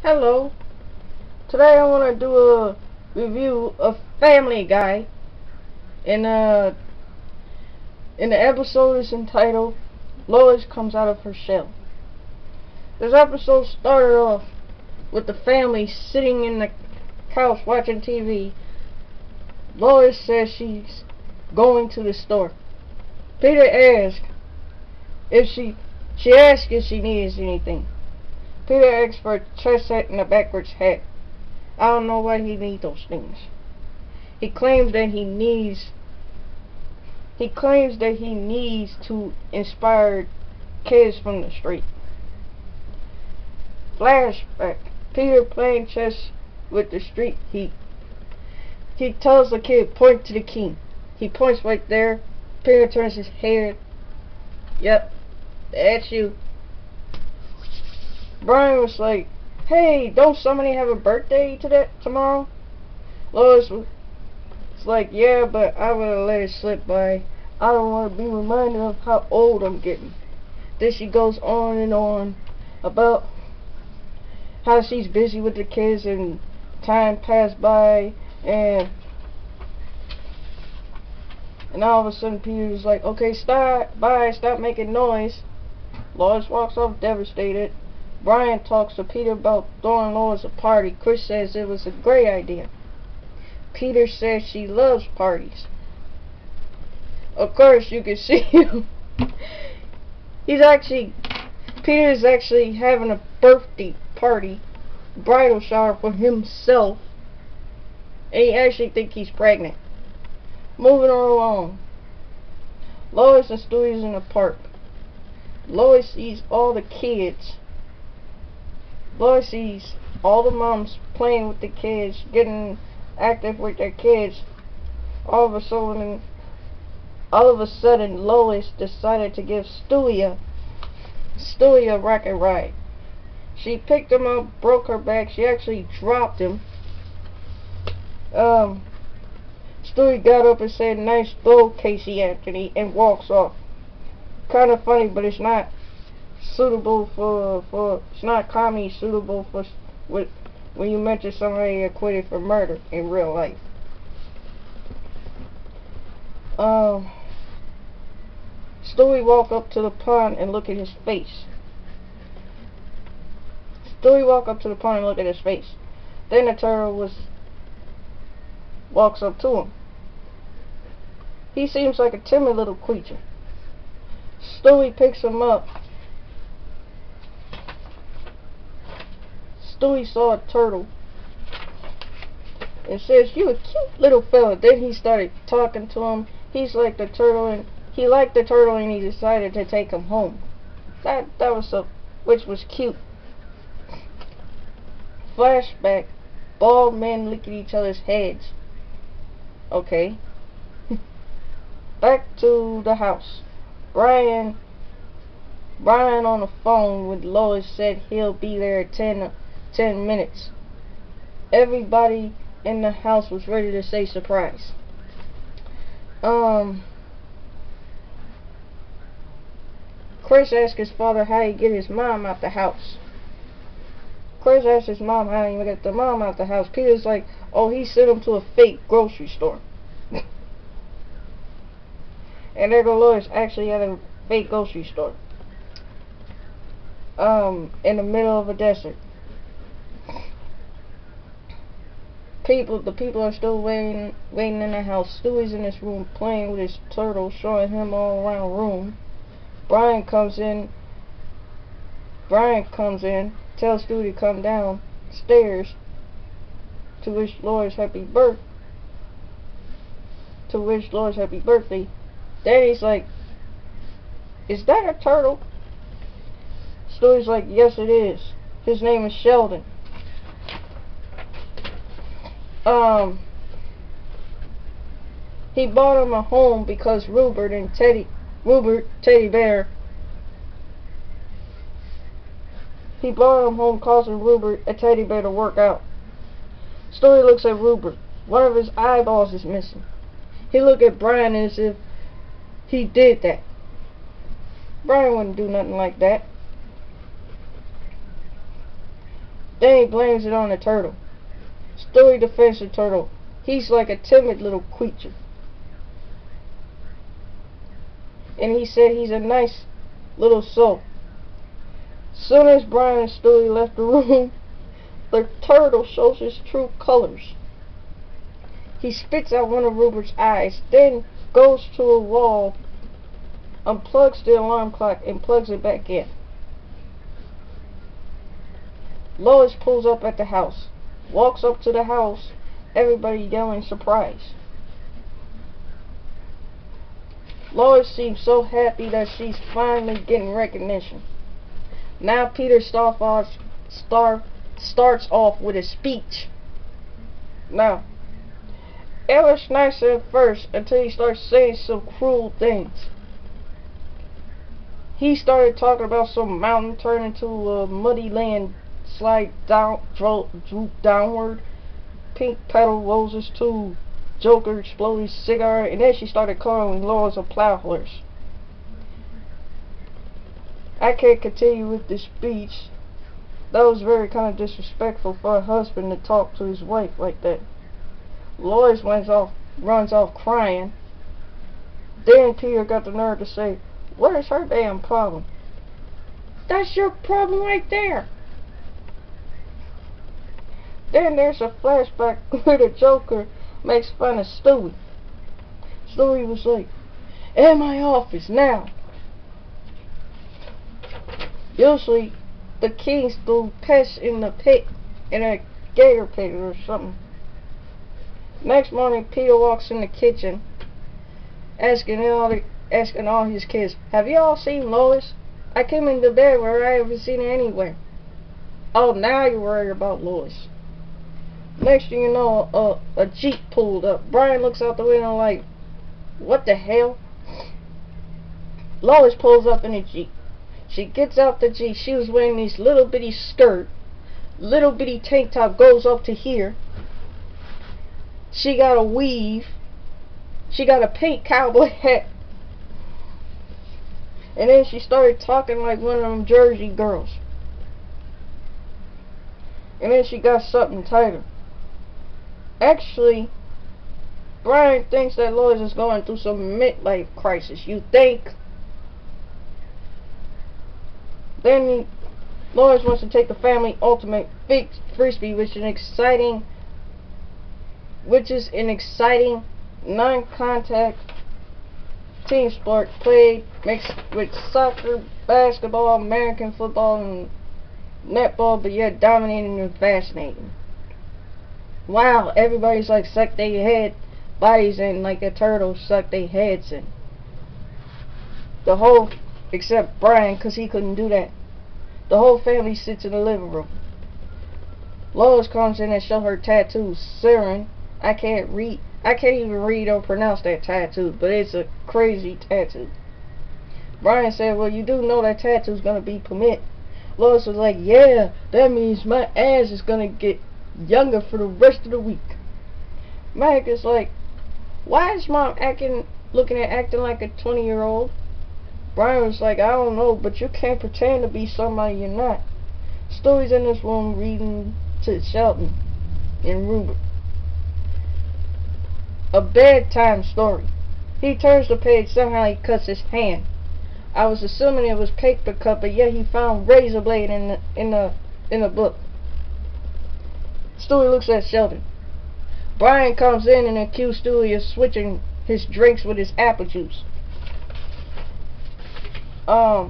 Hello. Today I want to do a review of Family Guy, and the episode is entitled Lois Comes Out of Her Shell. This episode started off with the family sitting in the couch watching TV. Lois says she's going to the store. Peter asks if she asks if she needs anything. Peter asks for a chest set and a backwards hat. I don't know why he needs those things. He claims that he needs to inspire kids from the street. Flashback. Peter playing chess with the street heat. He tells the kid, point to the king. He points right there. Peter turns his head. Yep, that's you. Brian was like, hey, don't somebody have a birthday tomorrow? Lois was like, yeah, but I would have let it slip by. I don't want to be reminded of how old I'm getting. Then she goes on and on about how she's busy with the kids and time passed by, and all of a sudden Peter's like, okay, stop making noise. Lois walks off devastated. Brian talks to Peter about throwing Lois a party. Chris says it was a great idea. Peter says she loves parties. Of course, you can see him. Peter's actually having a birthday party, bridal shower for himself, and he actually thinks he's pregnant. Moving on along. Lois and Stewie's in the park. Lois sees all the kids. Lois sees all the moms playing with the kids, getting active with their kids. All of a sudden, Lois decided to give Stewie a rocket ride. She picked him up, broke her back. She actually dropped him. Stewie got up and said, "Nice throw, Casey Anthony," and walks off. Kind of funny, but it's not suitable it's not comedy suitable for when you mention somebody acquitted for murder in real life. Stewie walked up to the pond and look at his face. Then the turtle walks up to him. He seems like a timid little creature. Stewie picks him up. Stewie saw a turtle and says, "You a cute little fella." Then he started talking to him. He's like the turtle, and he liked the turtle, and he decided to take him home. Which was cute. Flashback. Bald men look at each other's heads. Okay. Back to the house. Brian on the phone with Lois said he'll be there at 10 minutes. Everybody in the house was ready to say surprise. Chris asked his father how he get his mom out the house. Chris asked his mom how he get the mom out the house. Peter's like, oh, he sent him to a fake grocery store. And there go Lois actually at a fake grocery store. In the middle of a desert. The people are still waiting in the house. Stewie's in this room playing with his turtle, showing him all around the room. Brian comes in, tells Stewie to come downstairs to wish Lois happy birthday. Then he's like, "Is that a turtle?" Stewie's like, "Yes, it is. His name is Sheldon." He bought him a home because Rupert, Teddy Bear. He brought him home causing Rupert a teddy bear to work out. Stewie looks at Rupert. One of his eyeballs is missing. He looked at Brian as if he did that. Brian wouldn't do nothing like that. Then he blames it on the turtle. Stewie defends the turtle. He's like a timid little creature. And he said he's a nice little soul. Soon as Brian and Stewie left the room, the turtle shows his true colors. He spits out one of Rupert's eyes, then goes to a wall, unplugs the alarm clock, and plugs it back in. Lois pulls up at the house, walks up to the house, everybody yelling surprise. Lois seems so happy that she's finally getting recognition. Now Peter starts off with a speech. Now, it was nice at first until he starts saying some cruel things. He started talking about some mountain turning into a muddy land, slide down, droop downward, pink petal roses too, Joker exploding cigar, and then she started calling Lois a plow horse. I can't continue with this speech. That was very kind of disrespectful for a husband to talk to his wife like that. Lois runs off crying. Then Peter got the nerve to say, "What is her damn problem?" "That's your problem right there." Then there's a flashback where the Joker makes fun of Stewie. Stewie was like, "In my office now." Usually the Kings threw pets in the pit, in a gator pit or something. Next morning, Peter walks in the kitchen, asking all his kids, "Have you all seen Lois? I came into bed where I haven't seen her anywhere." "Oh, now you're worried about Lois." Next thing you know, a Jeep pulled up. Brian looks out the window like, "What the hell?" Lois pulls up in a Jeep. She gets out the Jeep. She was wearing this little bitty skirt. Little bitty tank top goes up to here. She got a weave. She got a pink cowboy hat. And then she started talking like one of them Jersey girls. And then she got something tighter. Actually, Brian thinks that Lois is going through some midlife crisis. You think? Then Lois wants to take the family ultimate frisbee, which is an exciting non-contact team sport played mixed with soccer, basketball, American football, and netball, but yet dominating and fascinating. Wow, everybody's like suck their head bodies in like a turtle suck their heads in. Except Brian, because he couldn't do that. The whole family sits in the living room. Lois comes in and shows her tattoos. Siren, I can't even read or pronounce that tattoo, but it's a crazy tattoo. Brian said, "Well, you do know that tattoo's gonna be permitted." Lois was like, "Yeah, that means my ass is gonna get younger for the rest of the week." Mike is like, "Why is Mom acting like a 20-year-old? Brian was like, "I don't know, but you can't pretend to be somebody you're not." Stewie's in this room reading to Shelton and Rupert. A bedtime story. He turns the page, somehow he cuts his hand. I was assuming it was paper cut, but yet he found razor blade in the book. Stewie looks at Sheldon. Brian comes in and accuses Stewie of switching his drinks with his apple juice. I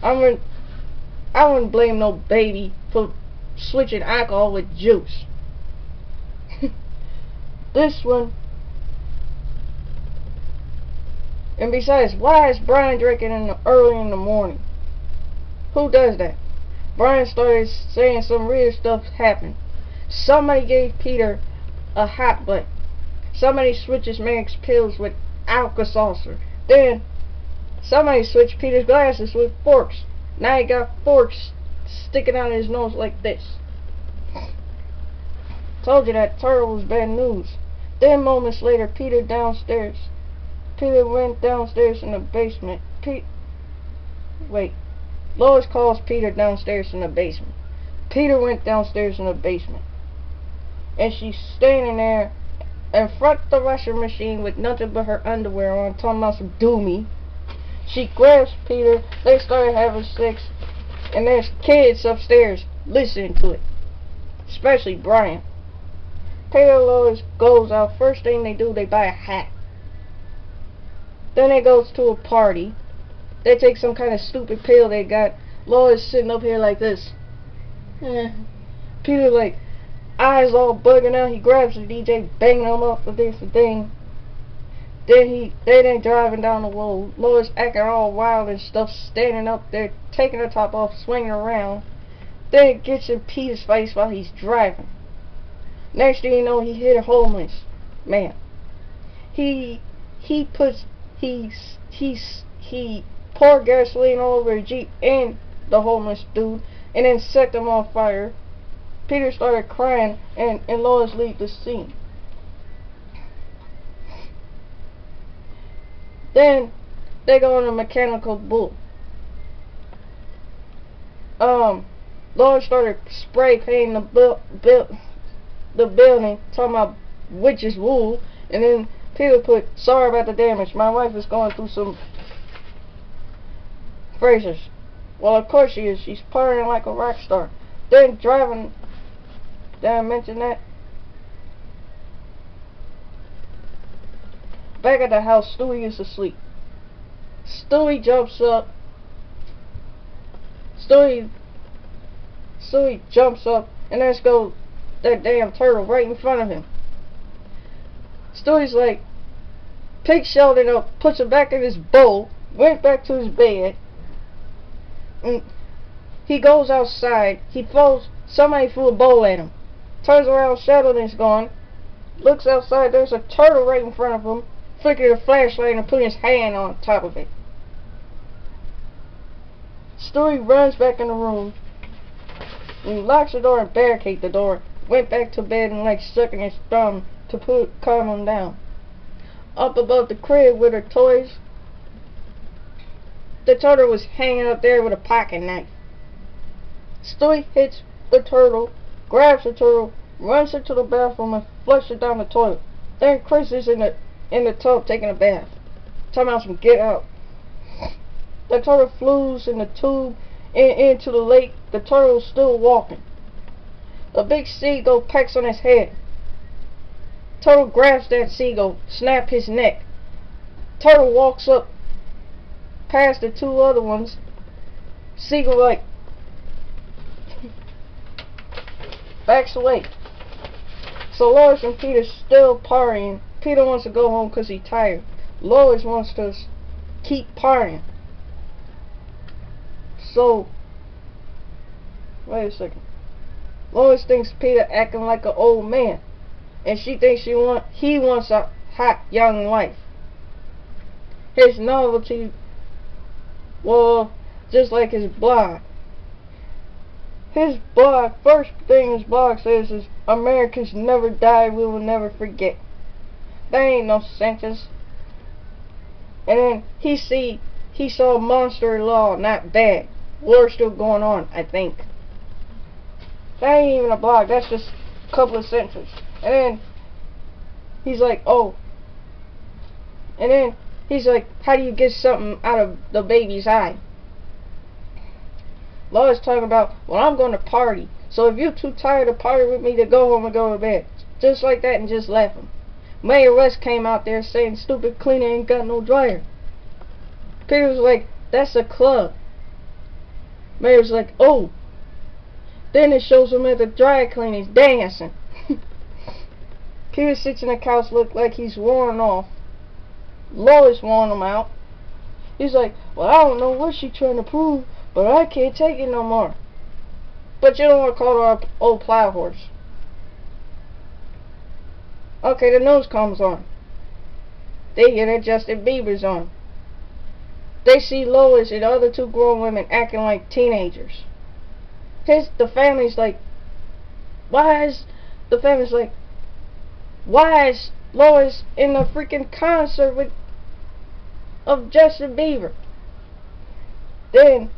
wouldn't blame no baby for switching alcohol with juice. This one. And besides, why is Brian drinking early in the morning? Who does that? Brian started saying some weird stuff happened. Somebody gave Peter a hot butt. Somebody switches Max pills with Alka-Seltzer. Then somebody switched Peter's glasses with forks. Now he got forks sticking out of his nose like this. Told you that turtle was bad news. Then moments later, Peter went downstairs in the basement. Lois calls Peter downstairs in the basement. Peter went downstairs in the basement, and she's standing there in front of the washing machine with nothing but her underwear on, talking about some doomy. She grabs Peter, they started having sex, and there's kids upstairs listening to it, especially Brian. Peter and Lois goes out. First thing they do, they buy a hat. Then they goes to a party. They take some kind of stupid pill they got. Lois sitting up here like this. Peter like eyes all bugging out. He grabs the DJ, banging him up against the thing. Then they driving down the road. Lois acting all wild and stuff, standing up there, taking her top off, swinging around. Then it gets in Peter's face while he's driving. Next thing you know, he hit a homeless man. He poured gasoline all over a Jeep and the homeless dude, and then set them on fire. Peter started crying, and Lois leaves the scene. Then they go on a mechanical bull. Lois started spray painting the building, talking about witch's wool, and then Peter put, sorry about the damage, my wife is going through some phrases. Well, of course she is. She's partying like a rock star. Then driving, did I mention that? Back at the house, Stewie is asleep. Stewie jumps up. Stewie jumps up, and there's goes that damn turtle right in front of him. Stewie's like, pig-shelled it up, puts it back in his bowl, went back to his bed, and he goes outside. He falls, somebody threw a bowl at him. Turns around, Sheldon's gone. Looks outside, there's a turtle right in front of him, flickered a flashlight and put his hand on top of it. Stewie runs back in the room. He locks the door and barricades the door. Went back to bed and like sucking his thumb to calm him down. Up above the crib with her toys, the turtle was hanging up there with a pocket knife. Stewie hits the turtle, grabs the turtle, runs into the bathroom and flushes it down the toilet. Then Chris is in the tub taking a bath. Talking about some get out. The turtle flews in the tube into the lake. The turtle's still walking. A big seagull pecks on his head. Turtle grabs that seagull, snap his neck. Turtle walks up past the two other ones. Seagull like backs away. So Lois and Peter still partying. Peter wants to go home because he's tired. Lois wants to keep partying. So, wait a second. Lois thinks Peter acting like an old man, and she thinks he wants a hot young wife. His novelty, well, just like his blog. His blog, first thing his blog says is, Americans never die, we will never forget. That ain't no sentence. And then he saw monster law, not bad. War's still going on, I think. That ain't even a blog, that's just a couple of sentences. And then he's like, oh. And then he's like, how do you get something out of the baby's eye? Lois talking about, well, I'm going to party. So if you're too tired to party with me, to go home and go to bed. Just like that, and just left him. Mayor West came out there saying, stupid cleaner ain't got no dryer. Peter was like, that's a club. Mayor's like, oh. Then it shows him at the dry cleaners dancing. Peter sits in the couch, look like he's worn off. Lois worn him out. He's like, well, I don't know what she's trying to prove, but I can't take it no more. But you don't want to call her an old plow horse. Okay, the news comes on. They hear that Justin Bieber's on. They see Lois and the other two grown women acting like teenagers. The family's like, why is Lois in the freaking concert of Justin Bieber? Then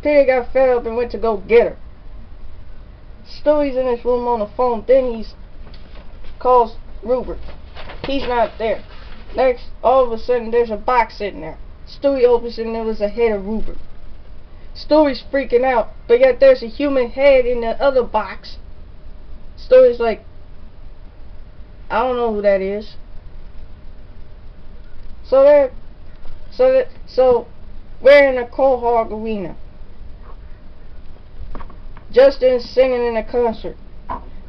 Peter got fed up and went to go get her. Stewie's in his room on the phone. Then he calls Rupert. He's not there. Next, all of a sudden, there's a box sitting there. Stewie opens it and there was a head of Rupert. Stewie's freaking out, but yet there's a human head in the other box. Stewie's like, I don't know who that is. So we're in a cold hog arena. Justin's singing in a concert.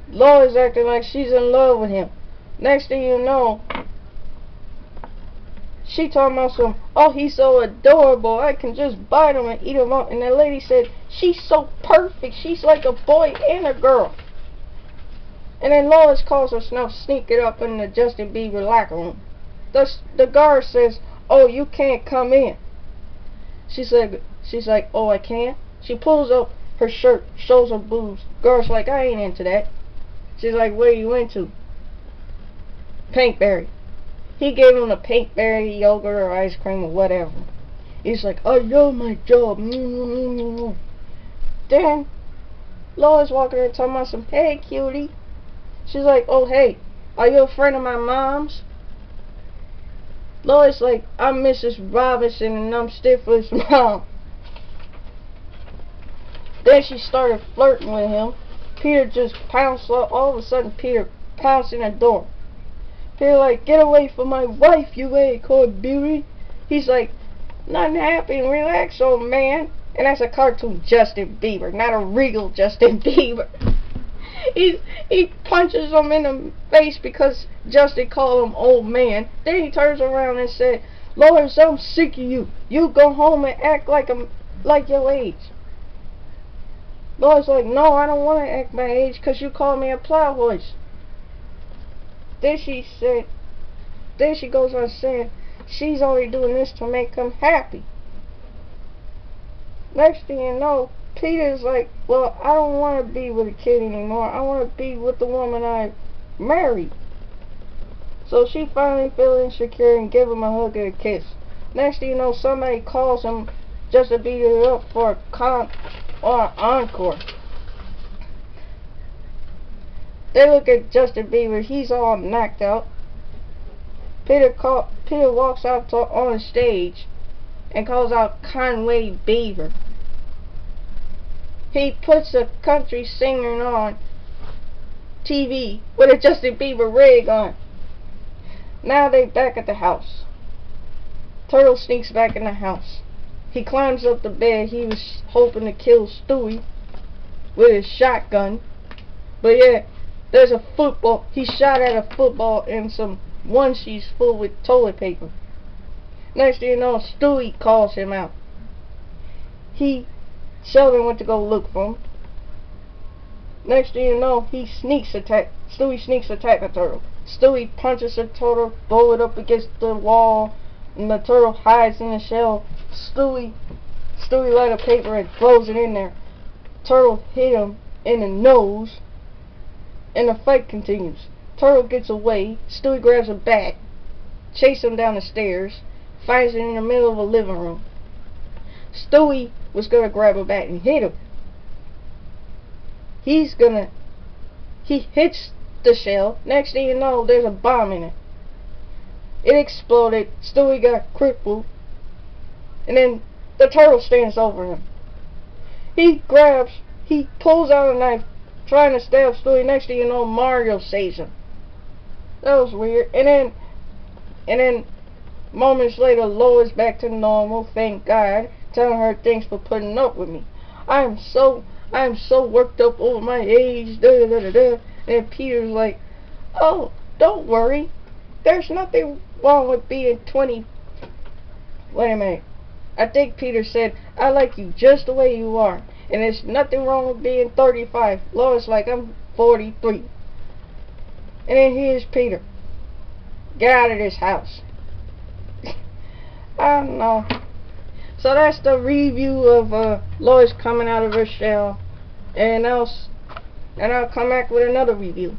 Lois acting like she's in love with him. Next thing you know, she talking about some, oh, he's so adorable, I can just bite him and eat him up. And that lady said, she's so perfect, she's like a boy and a girl. And then Lois calls herself sneaking up in the Justin Bieber locker room. The guard says, oh, you can't come in. She's like, oh, I can't? She pulls up her shirt, shows her boobs. Guard's like, I ain't into that. She's like, what are you into? Pinkberry. He gave him the pinkberry yogurt or ice cream or whatever. He's like, I love my job. Then Lois walking in talking about some, hey cutie. She's like, oh hey, are you a friend of my mom's? Lois like, I'm Mrs. Robinson and I'm Stifler's mom. Then she started flirting with him. Peter just pounced up. All of a sudden Peter pounced in the door. Peter like, get away from my wife, you acorn beauty. He's like, nothing happened, relax old man. And that's a cartoon Justin Bieber, not a real Justin Bieber. He punches him in the face because Justin called him old man. Then he turns around and said, Lois, I'm sick of you. You go home and act like your age. Lois like, no, I don't want to act my age because you called me a plow horse. Then she goes on saying, she's only doing this to make him happy. Next thing you know, Peter's like, well, I don't want to be with a kid anymore. I want to be with the woman I married. So she finally feels insecure and give him a hug and a kiss. Next thing you know, somebody calls him just to beat her up for an encore. They look at Justin Bieber. He's all knocked out. Peter walks out on stage and calls out Conway Beaver. He puts a country singer on TV with a Justin Bieber rig on. Now they back at the house. Turtle sneaks back in the house. He climbs up the bed. He was hoping to kill Stewie with his shotgun. But yeah, there's a football. He shot at a football and some onesies full with toilet paper. Next thing you know, Stewie calls him out. Sheldon went to go look for him. Next thing you know, Stewie sneaks attack the turtle. Stewie punches the turtle, blow it up against the wall, and the turtle hides in the shell. Stewie light a paper and throws it in there. Turtle hit him in the nose, and the fight continues. Turtle gets away. Stewie grabs a bat, chases him down the stairs, finds it in the middle of a living room. Stewie was gonna grab a bat and hit him. He hits the shell. Next thing you know, there's a bomb in it. It exploded. Stewie got crippled. And then the turtle stands over him. He pulls out a knife, trying to stab Stewie. Next thing you know, Mario saves him. That was weird. And then moments later, Lois back to normal, thank God, telling her thanks for putting up with me. I am so worked up over my age, And Peter's like, oh, don't worry. There's nothing wrong with being 20. Wait a minute. I think Peter said, I like you just the way you are. And there's nothing wrong with being 35. Lois like, I'm 43. And then here's Peter. Get out of this house. I don't know. So that's the review of Lois coming out of her shell. And I'll come back with another review.